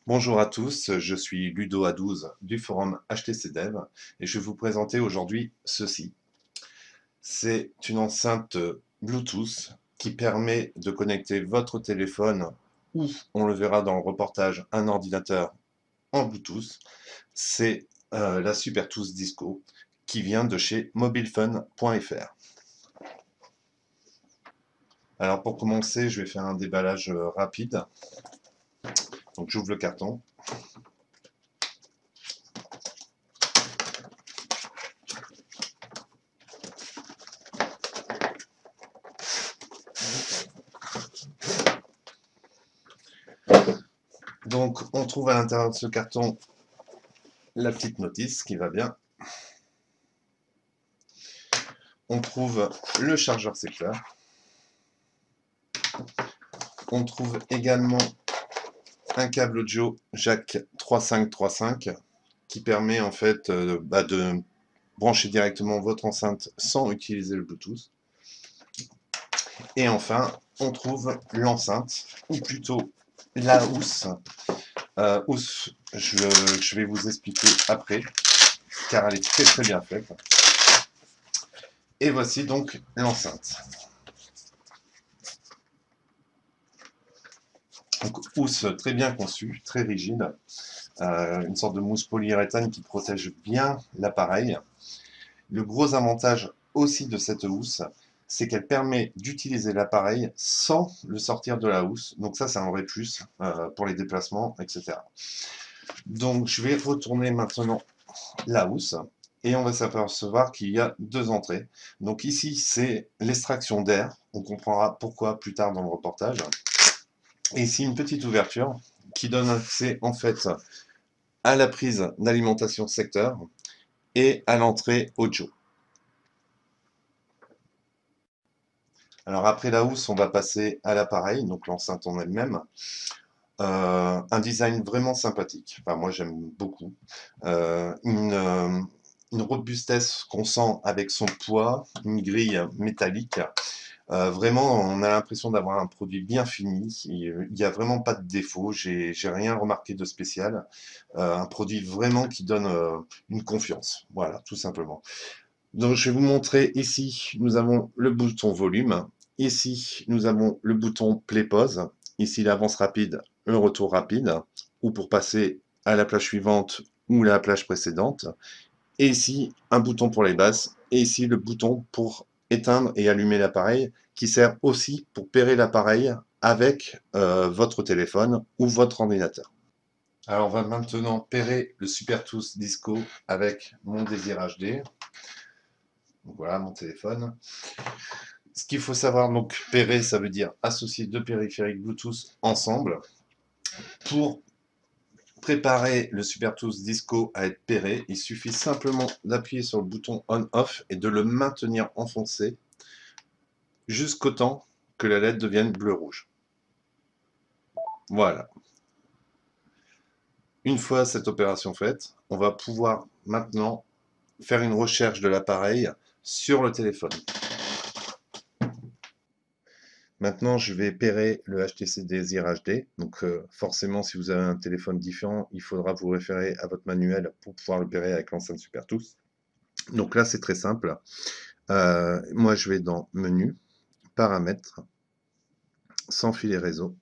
Bonjour à tous, je suis Ludo A12 du forum HTC Dev et je vais vous présenter aujourd'hui ceci. C'est une enceinte Bluetooth qui permet de connecter votre téléphone ou, on le verra dans le reportage, un ordinateur en Bluetooth. C'est la SuperTooth Disco qui vient de chez mobilefun.fr. Alors pour commencer, je vais faire un déballage rapide. Donc j'ouvre le carton. Donc on trouve à l'intérieur de ce carton la petite notice qui va bien. On trouve le chargeur secteur. On trouve également un câble audio jack 3.5 qui permet en fait de brancher directement votre enceinte sans utiliser le Bluetooth. Et enfin, on trouve l'enceinte, ou plutôt la housse. Housse, je vais vous expliquer après, car elle est très très bien faite. Et voici donc l'enceinte. Donc, housse très bien conçue, très rigide, une sorte de mousse polyuréthane qui protège bien l'appareil. Le gros avantage aussi de cette housse, c'est qu'elle permet d'utiliser l'appareil sans le sortir de la housse. Donc ça, c'est un vrai plus pour les déplacements, etc. Donc je vais retourner maintenant la housse et on va s'apercevoir qu'il y a deux entrées. Donc ici, c'est l'extraction d'air. On comprendra pourquoi plus tard dans le reportage. Et ici, une petite ouverture qui donne accès en fait à la prise d'alimentation secteur et à l'entrée audio. Alors après la housse, on va passer à l'appareil, donc l'enceinte en elle-même. Un design vraiment sympathique. Enfin, moi, j'aime beaucoup. Une robustesse qu'on sent avec son poids, une grille métallique. Vraiment, on a l'impression d'avoir un produit bien fini. Il n'y a vraiment pas de défaut. J'ai rien remarqué de spécial. Un produit vraiment qui donne une confiance. Voilà, tout simplement. Donc, je vais vous montrer ici, nous avons le bouton volume. Ici, nous avons le bouton play pause. Ici, l'avance rapide, le retour rapide, ou pour passer à la plage suivante ou la plage précédente. Et ici, un bouton pour les basses. Et ici, le bouton pour éteindre et allumer l'appareil, qui sert aussi pour pairer l'appareil avec votre téléphone ou votre ordinateur. Alors, on va maintenant pairer le SuperTooth Disco avec mon Désir HD. Donc voilà mon téléphone. Ce qu'il faut savoir, donc pairer, ça veut dire associer deux périphériques Bluetooth ensemble. Pour préparer le SuperTooth Disco à être pairé, il suffit simplement d'appuyer sur le bouton on-off et de le maintenir enfoncé jusqu'au temps que la LED devienne bleu-rouge. Voilà. Une fois cette opération faite, on va pouvoir maintenant faire une recherche de l'appareil sur le téléphone. Maintenant, je vais pairer le HTC Desir HD. Donc, forcément, si vous avez un téléphone différent, il faudra vous référer à votre manuel pour pouvoir le pairer avec l'enceinte SuperTooth. Donc là, c'est très simple. Moi, je vais dans Menu, Paramètres, sans filet réseau.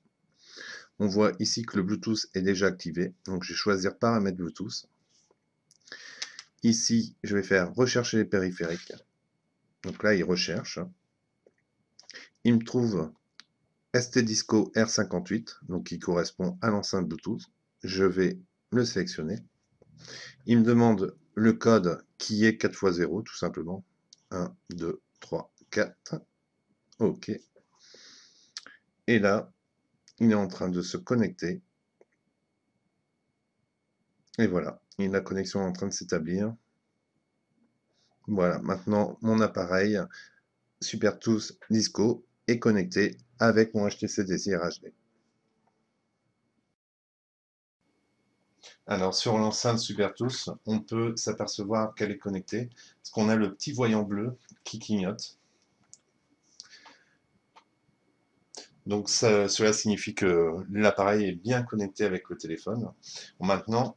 On voit ici que le Bluetooth est déjà activé. Donc, je vais choisir Paramètres Bluetooth. Ici, je vais faire Rechercher les périphériques. Donc là, il recherche. Il me trouve ST Disco R58, donc qui correspond à l'enceinte Bluetooth. Je vais le sélectionner. Il me demande le code qui est 4x0, tout simplement. 1, 2, 3, 4. OK. Et là, il est en train de se connecter. Et voilà, la connexion est en train de s'établir. Voilà, maintenant mon appareil SuperTooth Disco est connecté avec mon HTC Desir HD. Alors sur l'enceinte SuperTooth, on peut s'apercevoir qu'elle est connectée, parce qu'on a le petit voyant bleu qui clignote. Donc cela signifie que l'appareil est bien connecté avec le téléphone. Bon, maintenant,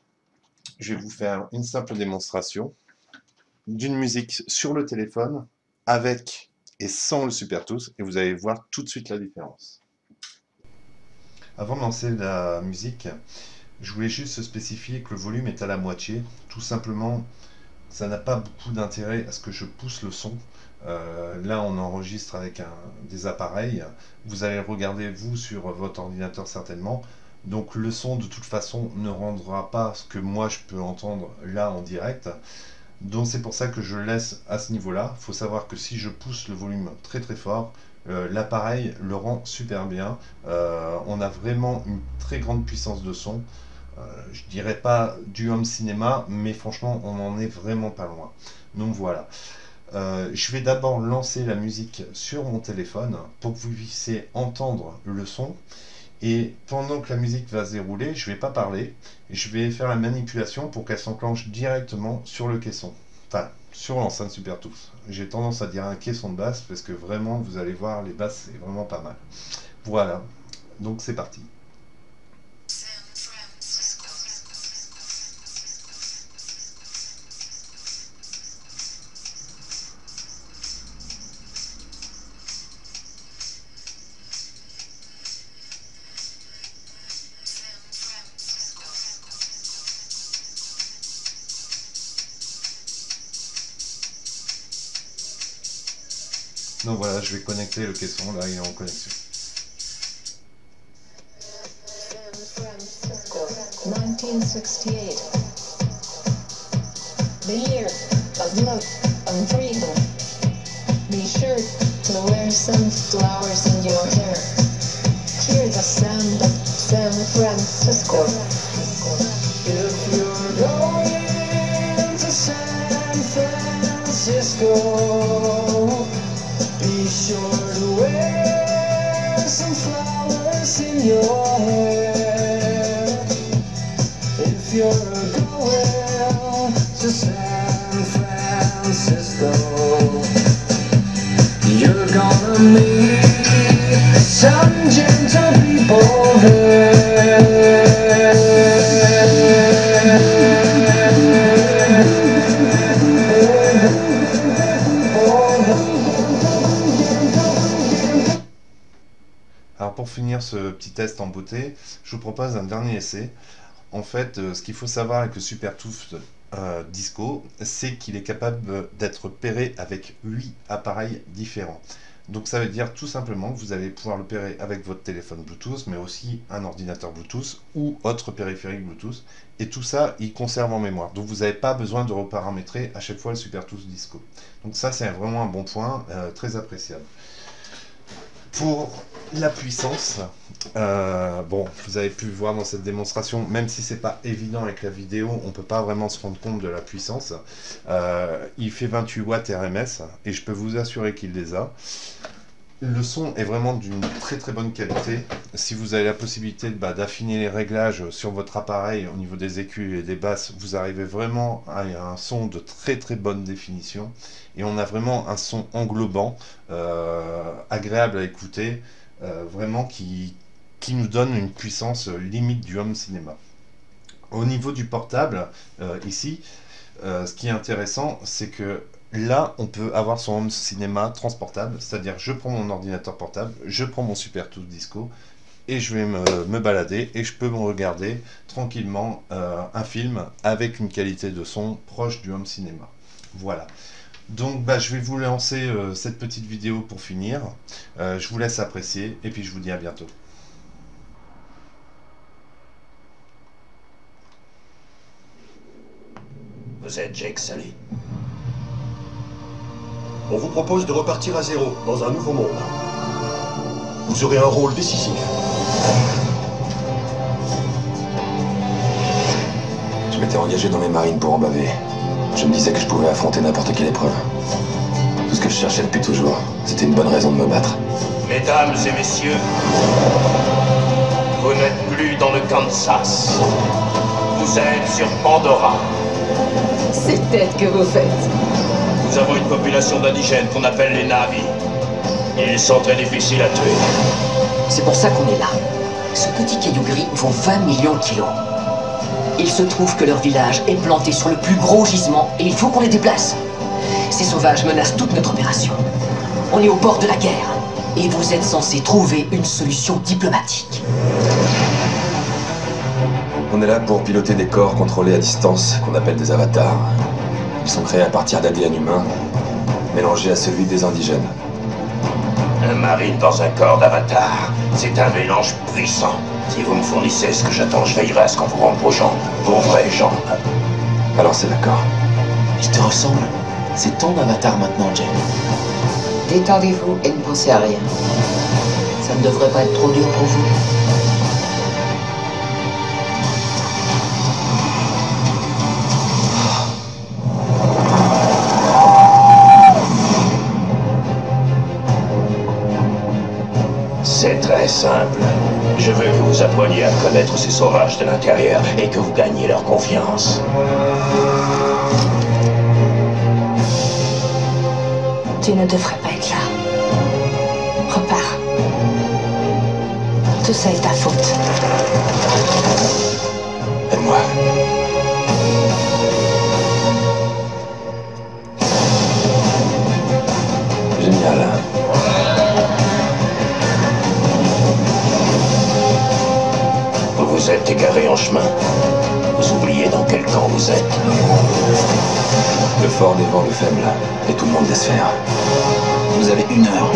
je vais vous faire une simple démonstration d'une musique sur le téléphone avec et sans le Supertooth et vous allez voir tout de suite la différence. Avant de lancer la musique, je voulais juste spécifier que le volume est à la moitié. Tout simplement, ça n'a pas beaucoup d'intérêt à ce que je pousse le son. Là, on enregistre avec des appareils. Vous allez regarder, vous, sur votre ordinateur certainement. Donc le son, de toute façon, ne rendra pas ce que moi, je peux entendre là en direct. Donc c'est pour ça que je laisse à ce niveau-là. Il faut savoir que si je pousse le volume très très fort, l'appareil le rend super bien. On a vraiment une très grande puissance de son. Je dirais pas du home cinéma, mais franchement, on en est vraiment pas loin. Donc voilà. Je vais d'abord lancer la musique sur mon téléphone pour que vous puissiez entendre le son. Et pendant que la musique va se dérouler, je ne vais pas parler. Je vais faire la manipulation pour qu'elle s'enclenche directement sur le caisson. Enfin, sur l'enceinte Supertooth. J'ai tendance à dire un caisson de basse parce que vraiment, vous allez voir, les basses, c'est vraiment pas mal. Voilà. Donc c'est parti. Donc voilà, je vais connecter le caisson, là il est en connexion. San Francisco, 1968. The year of love and freedom. Be sure to wear sunflowers in your hair. Hear the sound of San Francisco. If you're going to San Francisco, be sure to wear some flowers in your hair. If you're going to San Francisco, you're gonna meet some gentle people there. Alors pour finir ce petit test en beauté, je vous propose un dernier essai. En fait, ce qu'il faut savoir avec le Supertooth Disco, c'est qu'il est capable d'être pairé avec 8 appareils différents. Donc ça veut dire tout simplement que vous allez pouvoir le pairer avec votre téléphone Bluetooth, mais aussi un ordinateur Bluetooth ou autre périphérique Bluetooth. Et tout ça, il conserve en mémoire. Donc vous n'avez pas besoin de reparamétrer à chaque fois le Supertooth Disco. Donc ça, c'est vraiment un bon point, très appréciable. Pour la puissance, bon, vous avez pu voir dans cette démonstration, même si c'est pas évident avec la vidéo, on peut pas vraiment se rendre compte de la puissance. Il fait 28 watts RMS et je peux vous assurer qu'il les a. Le son est vraiment d'une très très bonne qualité. Si vous avez la possibilité d'affiner les réglages sur votre appareil au niveau des écus et des basses, vous arrivez vraiment à un son de très très bonne définition. Et on a vraiment un son englobant, agréable à écouter, vraiment qui nous donne une puissance limite du home cinéma. Au niveau du portable, ici, ce qui est intéressant, c'est que là, on peut avoir son home cinéma transportable, c'est-à-dire je prends mon ordinateur portable, je prends mon Supertooth Disco et je vais me balader et je peux me regarder tranquillement un film avec une qualité de son proche du home cinéma. Voilà. Donc je vais vous lancer cette petite vidéo pour finir. Je vous laisse apprécier et puis je vous dis à bientôt. Vous êtes Jake Sully. On vous propose de repartir à zéro, dans un nouveau monde. Vous aurez un rôle décisif. Je m'étais engagé dans les marines pour en baver. Je me disais que je pouvais affronter n'importe quelle épreuve. Tout ce que je cherchais depuis toujours, c'était une bonne raison de me battre. Mesdames et messieurs, vous n'êtes plus dans le Kansas. Vous êtes sur Pandora. C'est tête que vous faites. Nous avons une population d'indigènes qu'on appelle les Na'vi. Ils sont très difficiles à tuer. C'est pour ça qu'on est là. Ce petit caillou gris vaut 20 millions de kilos. Il se trouve que leur village est planté sur le plus gros gisement et il faut qu'on les déplace. Ces sauvages menacent toute notre opération. On est au bord de la guerre et vous êtes censés trouver une solution diplomatique. On est là pour piloter des corps contrôlés à distance, qu'on appelle des avatars. Ils sont créés à partir d'ADN humain, mélangé à celui des indigènes. Un marine dans un corps d'avatar, c'est un mélange puissant. Si vous me fournissez ce que j'attends, je veillerai à ce qu'on vous rende vos jambes, vos vraies jambes. Alors c'est d'accord. Il te ressemble. C'est ton avatar maintenant, Jane. Détendez-vous et ne pensez à rien. Ça ne devrait pas être trop dur pour vous. C'est très simple. Je veux que vous appreniez à connaître ces sauvages de l'intérieur et que vous gagniez leur confiance. Tu ne devrais pas être là. Repars. Tout ça est ta faute. Aide-moi. Génial. Vous êtes égaré en chemin. Vous oubliez dans quel camp vous êtes. Le fort dévore le faible, et tout le monde laisse faire. Vous avez 1 heure.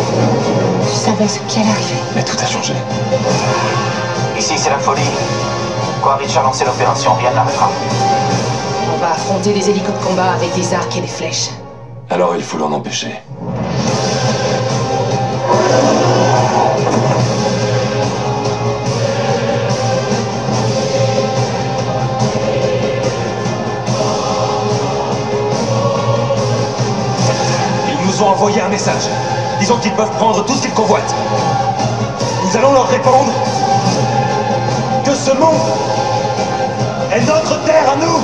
Tu savais ce qui allait arriver. Mais tout a changé. Ici, c'est la folie. Quaritch a lancé l'opération, rien ne l'arrêtera. On va affronter des hélicos de combat avec des arcs et des flèches. Alors il faut l'en empêcher. Ils nous ont envoyé un message. Disons qu'ils peuvent prendre tout ce qu'ils convoitent. Nous allons leur répondre que ce monde est notre terre à nous.